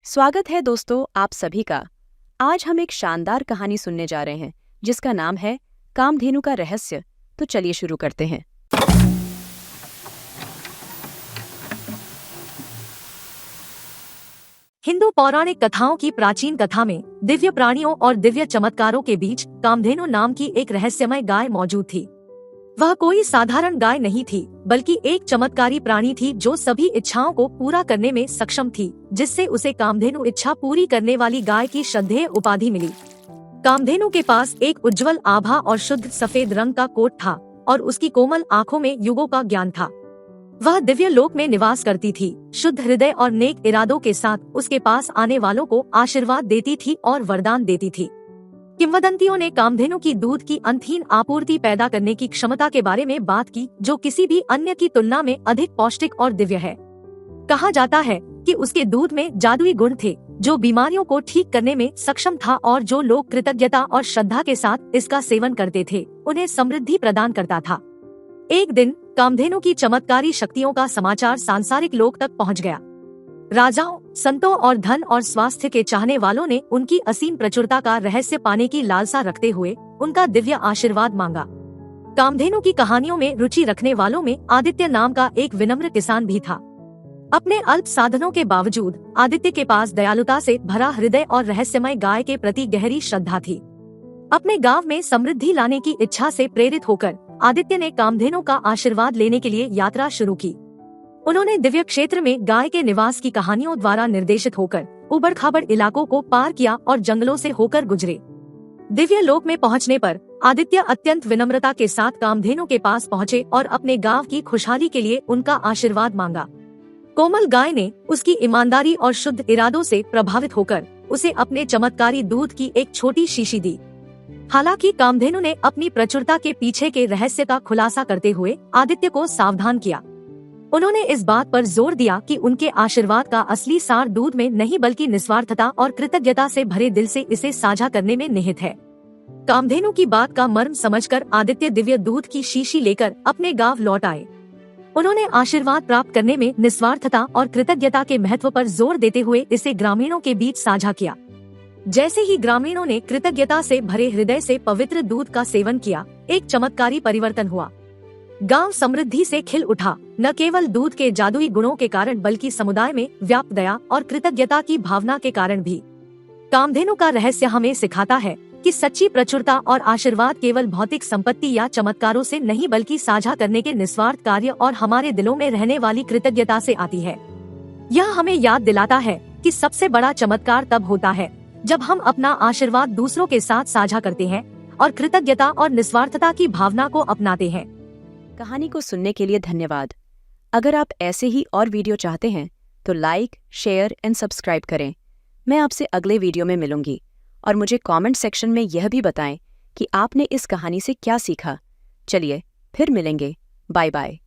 स्वागत है दोस्तों आप सभी का। आज हम एक शानदार कहानी सुनने जा रहे हैं जिसका नाम है कामधेनु का रहस्य। तो चलिए शुरू करते हैं। हिंदू पौराणिक कथाओं की प्राचीन कथा में दिव्य प्राणियों और दिव्य चमत्कारों के बीच कामधेनु नाम की एक रहस्यमय गाय मौजूद थी। वह कोई साधारण गाय नहीं थी, बल्कि एक चमत्कारी प्राणी थी जो सभी इच्छाओं को पूरा करने में सक्षम थी, जिससे उसे कामधेनु इच्छा पूरी करने वाली गाय की श्रद्धेय उपाधि मिली। कामधेनु के पास एक उज्जवल आभा और शुद्ध सफेद रंग का कोट था और उसकी कोमल आँखों में युगों का ज्ञान था। वह दिव्य लोक में निवास करती थी, शुद्ध हृदय और नेक इरादों के साथ उसके पास आने वालों को आशीर्वाद देती थी और वरदान देती थी। किंवदंतियों ने कामधेनु की दूध की अनथीन आपूर्ति पैदा करने की क्षमता के बारे में बात की, जो किसी भी अन्य की तुलना में अधिक पौष्टिक और दिव्य है। कहा जाता है कि उसके दूध में जादुई गुण थे जो बीमारियों को ठीक करने में सक्षम था और जो लोग कृतज्ञता और श्रद्धा के साथ इसका सेवन करते थे उन्हें समृद्धि प्रदान करता था। एक दिन कामधेनु की चमत्कारी शक्तियों का समाचार सांसारिक लोक तक पहुंच गया। राजाओं, संतों और धन और स्वास्थ्य के चाहने वालों ने उनकी असीम प्रचुरता का रहस्य पाने की लालसा रखते हुए उनका दिव्य आशीर्वाद मांगा। कामधेनु की कहानियों में रुचि रखने वालों में आदित्य नाम का एक विनम्र किसान भी था। अपने अल्प साधनों के बावजूद आदित्य के पास दयालुता से भरा हृदय और रहस्यमय गाय के प्रति गहरी श्रद्धा थी। अपने गांव में समृद्धि लाने की इच्छा से प्रेरित होकर आदित्य ने कामधेनु का आशीर्वाद लेने के लिए यात्रा शुरू की। उन्होंने दिव्य क्षेत्र में गाय के निवास की कहानियों द्वारा निर्देशित होकर उबड़-खाबड़ इलाकों को पार किया और जंगलों से होकर गुजरे। दिव्य लोक में पहुंचने पर आदित्य अत्यंत विनम्रता के साथ कामधेनु के पास पहुंचे और अपने गांव की खुशहाली के लिए उनका आशीर्वाद मांगा। कोमल गाय ने उसकी ईमानदारी और शुद्ध इरादों से प्रभावित होकर उसे अपने चमत्कारी दूध की एक छोटी शीशी दी। हालांकि कामधेनु ने अपनी प्रचुरता के पीछे के रहस्य का खुलासा करते हुए आदित्य को सावधान किया। उन्होंने इस बात पर जोर दिया कि उनके आशीर्वाद का असली सार दूध में नहीं बल्कि निस्वार्थता और कृतज्ञता से भरे दिल से इसे साझा करने में निहित है। कामधेनु की बात का मर्म समझकर आदित्य दिव्य दूध की शीशी लेकर अपने गांव लौट आए। उन्होंने आशीर्वाद प्राप्त करने में निस्वार्थता और कृतज्ञता के महत्व पर जोर देते हुए इसे ग्रामीणों के बीच साझा किया। जैसे ही ग्रामीणों ने कृतज्ञता से भरे हृदय से पवित्र दूध का सेवन किया, एक चमत्कारी परिवर्तन हुआ। गांव समृद्धि से खिल उठा, न केवल दूध के जादुई गुणों के कारण बल्कि समुदाय में व्याप्त दया और कृतज्ञता की भावना के कारण भी। कामधेनु का रहस्य हमें सिखाता है कि सच्ची प्रचुरता और आशीर्वाद केवल भौतिक संपत्ति या चमत्कारों से नहीं बल्कि साझा करने के निस्वार्थ कार्य और हमारे दिलों में रहने वाली कृतज्ञता से आती है। यह हमें याद दिलाता है कि सबसे बड़ा चमत्कार तब होता है जब हम अपना आशीर्वाद दूसरों के साथ साझा करते हैं और कृतज्ञता और निस्वार्थता की भावना को अपनाते हैं। कहानी को सुनने के लिए धन्यवाद। अगर आप ऐसे ही और वीडियो चाहते हैं तो लाइक, शेयर एंड सब्सक्राइब करें। मैं आपसे अगले वीडियो में मिलूंगी और मुझे कमेंट सेक्शन में यह भी बताएं कि आपने इस कहानी से क्या सीखा। चलिए फिर मिलेंगे। Bye bye.